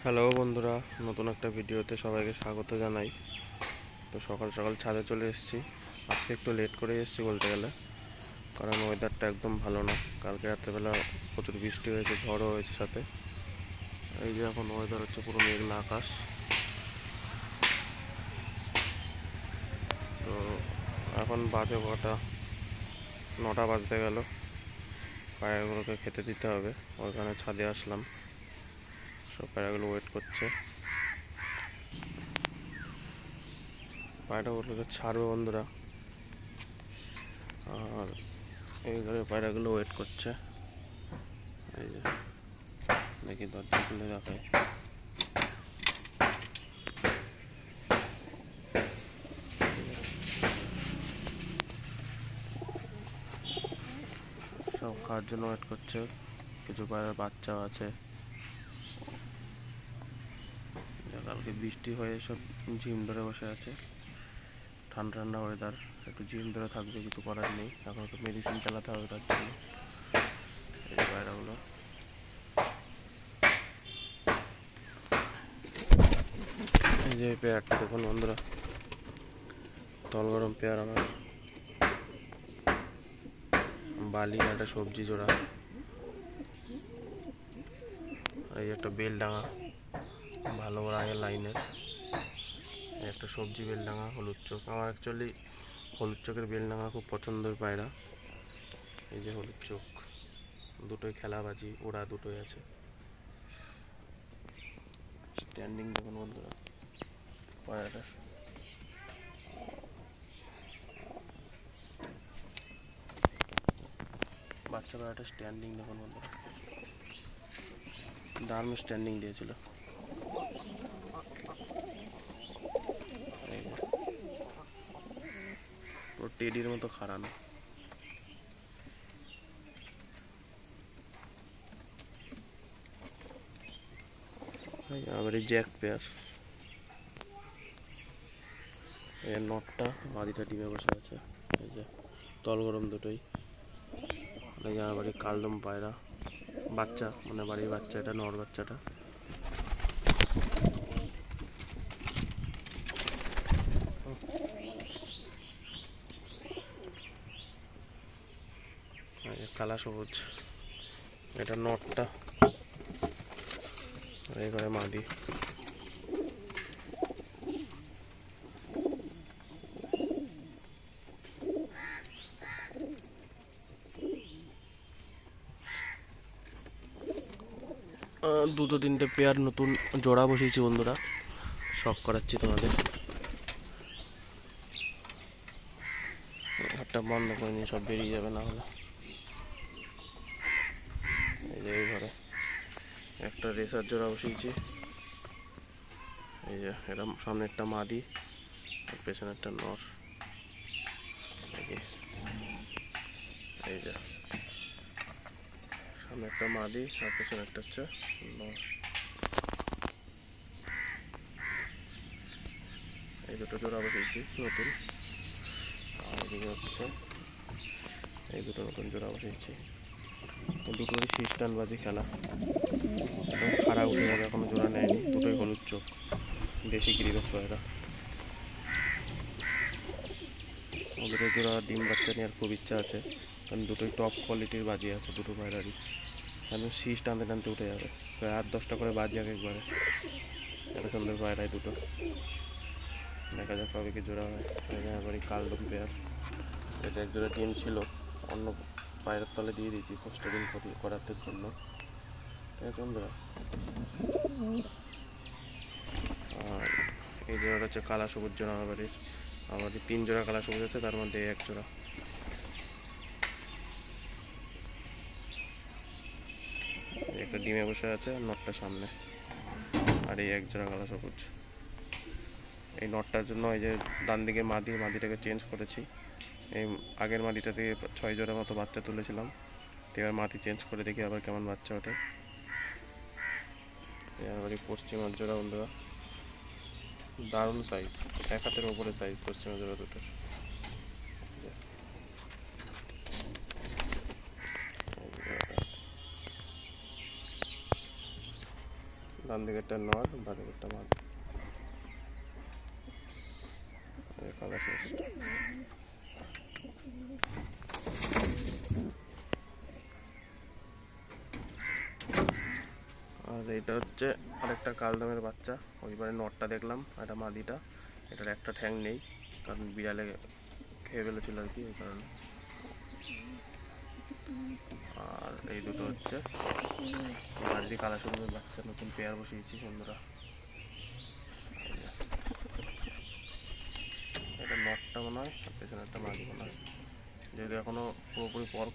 Hello বন্ধুরা, নতুন একটা ভিডিওতে সবাইকে স্বাগত জানাই। তো সকাল সকাল ছাদে চলে এসেছি। আজকে একটু লেট করে এসেছি বলতে গেলে, কারণ ওয়েদারটা একদম ভালো না। কালকে রাত্রেবেলা প্রচুর বৃষ্টি হয়েছে, ঝড়ও হয়েছে সাথে। এই যে এখন ওয়েদার হচ্ছে পুরো মেঘলা আকাশ। তো এখন বাজে কটা, 9টা বাজতে গেল। পায়রাগুলোকে খেতে দিতে হবে, ওইখানে ছাদে আসলাম। সব পায়রাগুলো ওয়েট করছে, পায়রাগুলোকে ছাড়বে বন্ধুরা। আর এই ঘরে পায়রাগুলো ওয়েট করছে। এই যে দেখি দরজা খুলে রাখে। সব খাওয়ার জন্য ওয়েট করছে। কিছু পায়রার বাচ্চাও আছে। কালকে বৃষ্টি হয়ে সব ঝিম ধরে বসে আছে। ঠান্ডা ঠান্ডা ওয়েদার, একটু ঝিম ধরে থাকবে, কিছু করার নেই। এখন একটু মেডিসিন চালাতে হবে তার জন্য। এই পায়রাগুলো এই যে পেয়ারটা দেখুন বন্ধুরা, তল গরম পেয়ার আমার। বালি আর একটা সবজি জোড়া। এই একটা বেলডাঙা, ভালো রাগের লাইনের। একটা সবজি বেলডাঙা, হলুদ চোখ। আমার অ্যাকচুয়ালি হলুদ চোখের বেলডাঙা খুব পছন্দের পায়রা। এই যে হলুদ চোখ, দুটোই খেলাবাজি, ওরা দুটোই আছে। স্ট্যান্ডিং দেখুন বন্ধুরা পায়রাটার। বাচ্চা পায়রাটা স্ট্যান্ডিং দেখুন বন্ধুরা, দারুণ স্ট্যান্ডিং দিয়েছিল। পুরো টেডির মতো খাড়ানো। আবার এই জ্যাক পেয়ার, এর নটটা মাদিটা ডিমে বসে আছে। এই যে তল গরম দুটোই। এই যে আমার বাড়ির কালদম পায়রা বাচ্চা, মানে বাড়ির বাচ্চা, এটা নর বাচ্চাটা। কালা সবুজ, এটা নটটা। এই ঘরে মাদি। দুটো তিনটে পেয়ার নতুন জোড়া বসিয়েছি বন্ধুরা, শখ করাচ্ছি তোমাদের। হাটটা বন্ধ করে নিয়ে সব বেরিয়ে যাবে, না হলে। এই যে এই ঘরে একটা রেসার জোড়া বসিয়েছি। এই যে এটা সামনে একটা মাদি আর পেছনে একটা নর। এই যে সামনে একটা মাদি আর পেছনে একটা হচ্ছে নর। এই দুটো জোড়া বসিয়েছি নতুন। আর এদিকে হচ্ছে এই দুটো নতুন জোড়া বসিয়েছি। দুটোরই খ্রিস্টানবাজি খেলা, একদম খাড়া উঠে যাবে, এখনো জোড়া নেয়নি। দুটোই হলুদ চোখ, দেশি গিরিবাজ পায়রা। ওদের জোড়া ডিম বাচ্চা নেওয়ার খুব ইচ্ছা আছে, কারণ দুটোই টপ কোয়ালিটির বাজি আছে দুটো পায়রারই। কারণ শীষ টানতে টানতে উঠে যাবে, প্রায় 8-10টা করে বাজি এক একবারে। এত সুন্দর পায়রাই দুটো। দেখা যাক কবে কি জোড়া হয়। এবারই কালদম পেয়ার, এটা এক জোড়া ডিম ছিল, অন্য পায়রার তলে দিয়ে দিয়েছি পোস্টারিং করাতে জন্য। ঠিক আছে বন্ধুরা। আর এই জোড়াটা হচ্ছে কালা সবুজ জোড়া। আমার বাড়ির 3 জোড়া কালা সবুজ আছে, তার মধ্যে এক জোড়া। একটা ডিমে বসে আছে, নটটা সামনে। আর এই এক জোড়া কালা সবুজ। এই নটটার জন্য এই যে ডান দিকে মাদিটাকে চেঞ্জ করেছি। এই আগের মাদিটা থেকে 6 জোড়া মতো বাচ্চা তুলেছিলাম, এবার মাদি চেঞ্জ করে দেখি আবার কেমন বাচ্চা ওঠে। এবার এই পশ্চিমার জোড়া বন্ধুরা, দারুণ সাইজ, এক হাতের ওপরে সাইজ পশ্চিমা জোড়া দুটোর। ডান দিকেরটা নর, বাঁ দিকেরটা মাদি। কালার শেষ। আর এটা হচ্ছে আরেকটা কালদমের বাচ্চা। ওইবারে নটটা দেখলাম, এটা মাদিটা। এটার একটা ঠ্যাং নেই, কারণ বিড়ালে খেয়ে ফেলেছিল আর কি, ওই কারণে। আর এই দুটো হচ্ছে মাঝারি কালা সবুজের বাচ্চা, নতুন পেয়ার বসিয়েছি বন্ধুরা। এটা নটটা মনে হয়, আর পেছনে একটা মাদি মনে হয়, যেহেতু এখনো পুরোপুরি পর